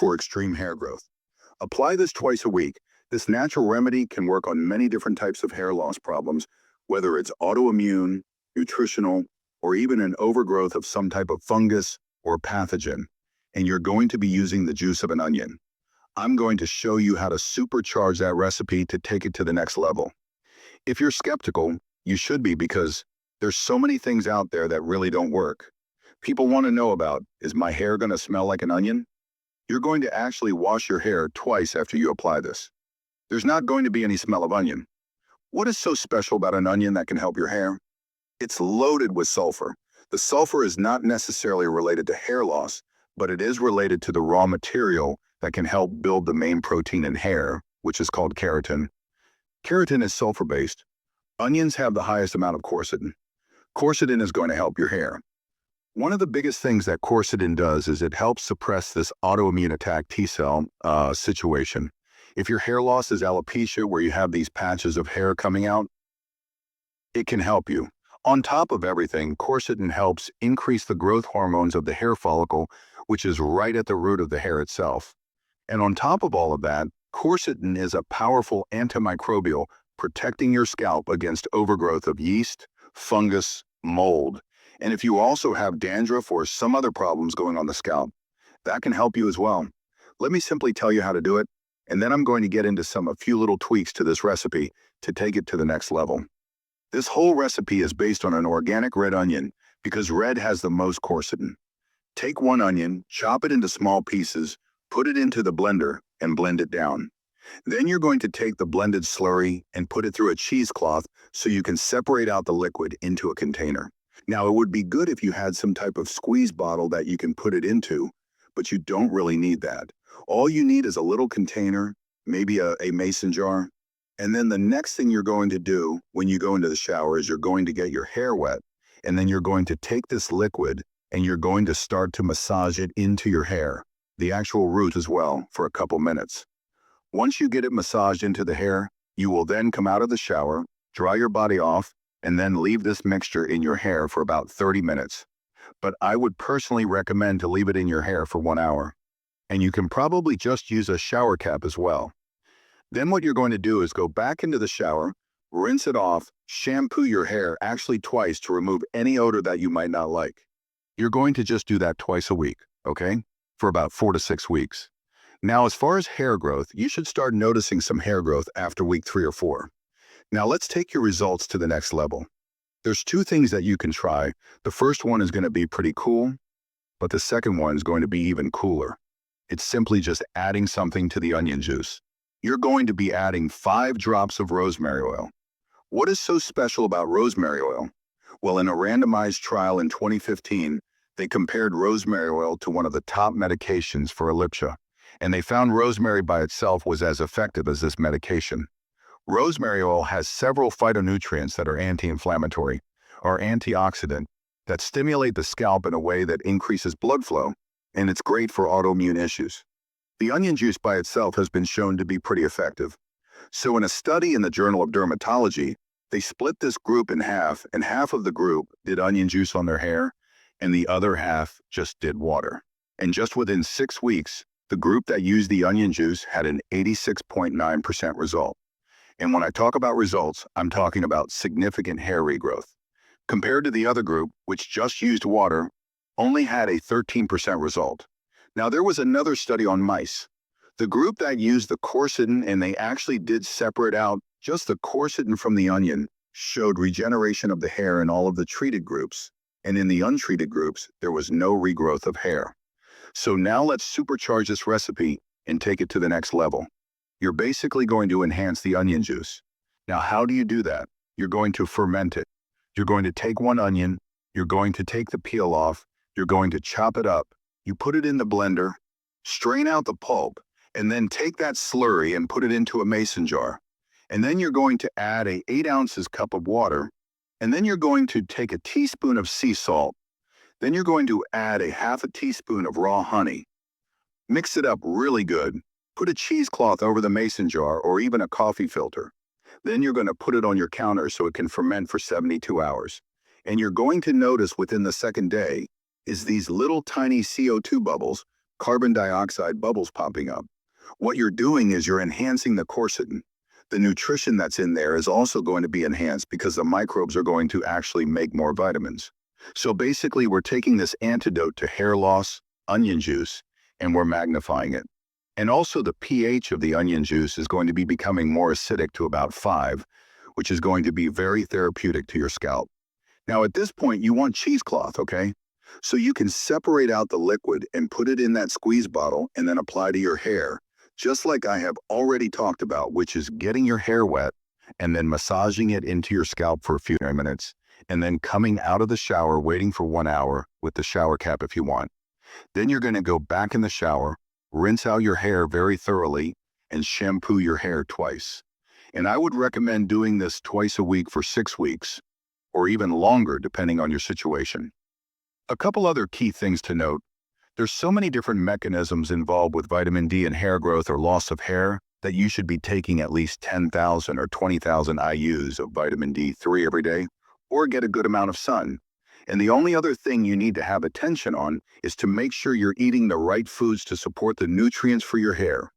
for extreme hair growth. Apply this twice a week. This natural remedy can work on many different types of hair loss problems, whether it's autoimmune, nutritional, or even an overgrowth of some type of fungus or pathogen. And you're going to be using the juice of an onion. I'm going to show you how to supercharge that recipe to take it to the next level. If you're skeptical, you should be, because there's so many things out there that really don't work. People want to know about, is my hair going to smell like an onion? You're going to actually wash your hair twice after you apply this. There's not going to be any smell of onion. What is so special about an onion that can help your hair? It's loaded with sulfur. The sulfur is not necessarily related to hair loss, but it is related to the raw material that can help build the main protein in hair, which is called keratin. Keratin is sulfur-based. Onions have the highest amount of quercetin. Quercetin is going to help your hair. One of the biggest things that quercetin does is it helps suppress this autoimmune attack T-cell situation. If your hair loss is alopecia, where you have these patches of hair coming out, it can help you. On top of everything, quercetin helps increase the growth hormones of the hair follicle, which is right at the root of the hair itself. And on top of all of that, quercetin is a powerful antimicrobial, protecting your scalp against overgrowth of yeast, fungus, mold. And if you also have dandruff or some other problems going on the scalp, that can help you as well. Let me simply tell you how to do it, and then I'm going to get into a few little tweaks to this recipe to take it to the next level. This whole recipe is based on an organic red onion because red has the most quercetin. Take one onion, chop it into small pieces, put it into the blender, and blend it down. Then you're going to take the blended slurry and put it through a cheesecloth so you can separate out the liquid into a container. Now, it would be good if you had some type of squeeze bottle that you can put it into, but you don't really need that. All you need is a little container, maybe a mason jar. And then the next thing you're going to do when you go into the shower is you're going to get your hair wet, and then you're going to take this liquid and you're going to start to massage it into your hair, the actual root as well, for a couple minutes. Once you get it massaged into the hair, you will then come out of the shower, dry your body off, and then leave this mixture in your hair for about 30 minutes. But I would personally recommend to leave it in your hair for 1 hour. And you can probably just use a shower cap as well. Then what you're going to do is go back into the shower, rinse it off, shampoo your hair actually twice to remove any odor that you might not like. You're going to just do that twice a week, okay? For about 4 to 6 weeks. Now, as far as hair growth, you should start noticing some hair growth after week 3 or 4. Now, let's take your results to the next level. There's 2 things that you can try. The first one is going to be pretty cool, but the second one is going to be even cooler. It's simply just adding something to the onion juice. You're going to be adding 5 drops of rosemary oil. What is so special about rosemary oil? Well, in a randomized trial in 2015, they compared rosemary oil to one of the top medications for alopecia, and they found rosemary by itself was as effective as this medication. Rosemary oil has several phytonutrients that are anti-inflammatory or antioxidant that stimulate the scalp in a way that increases blood flow, and it's great for autoimmune issues. The onion juice by itself has been shown to be pretty effective. So in a study in the Journal of Dermatology, they split this group in half, and half of the group did onion juice on their hair, and the other half just did water. And just within 6 weeks, the group that used the onion juice had an 86.9% result. And when I talk about results, I'm talking about significant hair regrowth. Compared to the other group, which just used water, only had a 13% result. Now, there was another study on mice. The group that used the quercetin, and they actually did separate out just the quercetin from the onion, showed regeneration of the hair in all of the treated groups. And in the untreated groups, there was no regrowth of hair. So now let's supercharge this recipe and take it to the next level. You're basically going to enhance the onion juice. Now, how do you do that? You're going to ferment it. You're going to take one onion, you're going to take the peel off, you're going to chop it up, you put it in the blender, strain out the pulp, and then take that slurry and put it into a mason jar. And then you're going to add a 8 ounces cup of water, and then you're going to take a teaspoon of sea salt. Then you're going to add a half a teaspoon of raw honey. Mix it up really good. Put a cheesecloth over the mason jar or even a coffee filter. Then you're going to put it on your counter so it can ferment for 72 hours. And you're going to notice within the second day is these little tiny CO2 bubbles carbon dioxide bubbles popping up. What you're doing is you're enhancing the quercetin. The nutrition that's in there is also going to be enhanced because the microbes are going to actually make more vitamins. So basically, we're taking this antidote to hair loss, onion juice, and we're magnifying it. And also the pH of the onion juice is going to be becoming more acidic to about 5, which is going to be very therapeutic to your scalp. Now, at this point, you want cheesecloth, okay? So you can separate out the liquid and put it in that squeeze bottle and then apply to your hair, just like I have already talked about, which is getting your hair wet and then massaging it into your scalp for a few minutes, and then coming out of the shower, waiting for 1 hour with the shower cap if you want. Then you're going to go back in the shower, rinse out your hair very thoroughly, and shampoo your hair twice. And I would recommend doing this twice a week for 6 weeks, or even longer depending on your situation. A couple other key things to note. There's so many different mechanisms involved with vitamin D and hair growth or loss of hair that you should be taking at least 10,000 or 20,000 IUs of vitamin D3 every day, or get a good amount of sun. And the only other thing you need to have attention on is to make sure you're eating the right foods to support the nutrients for your hair.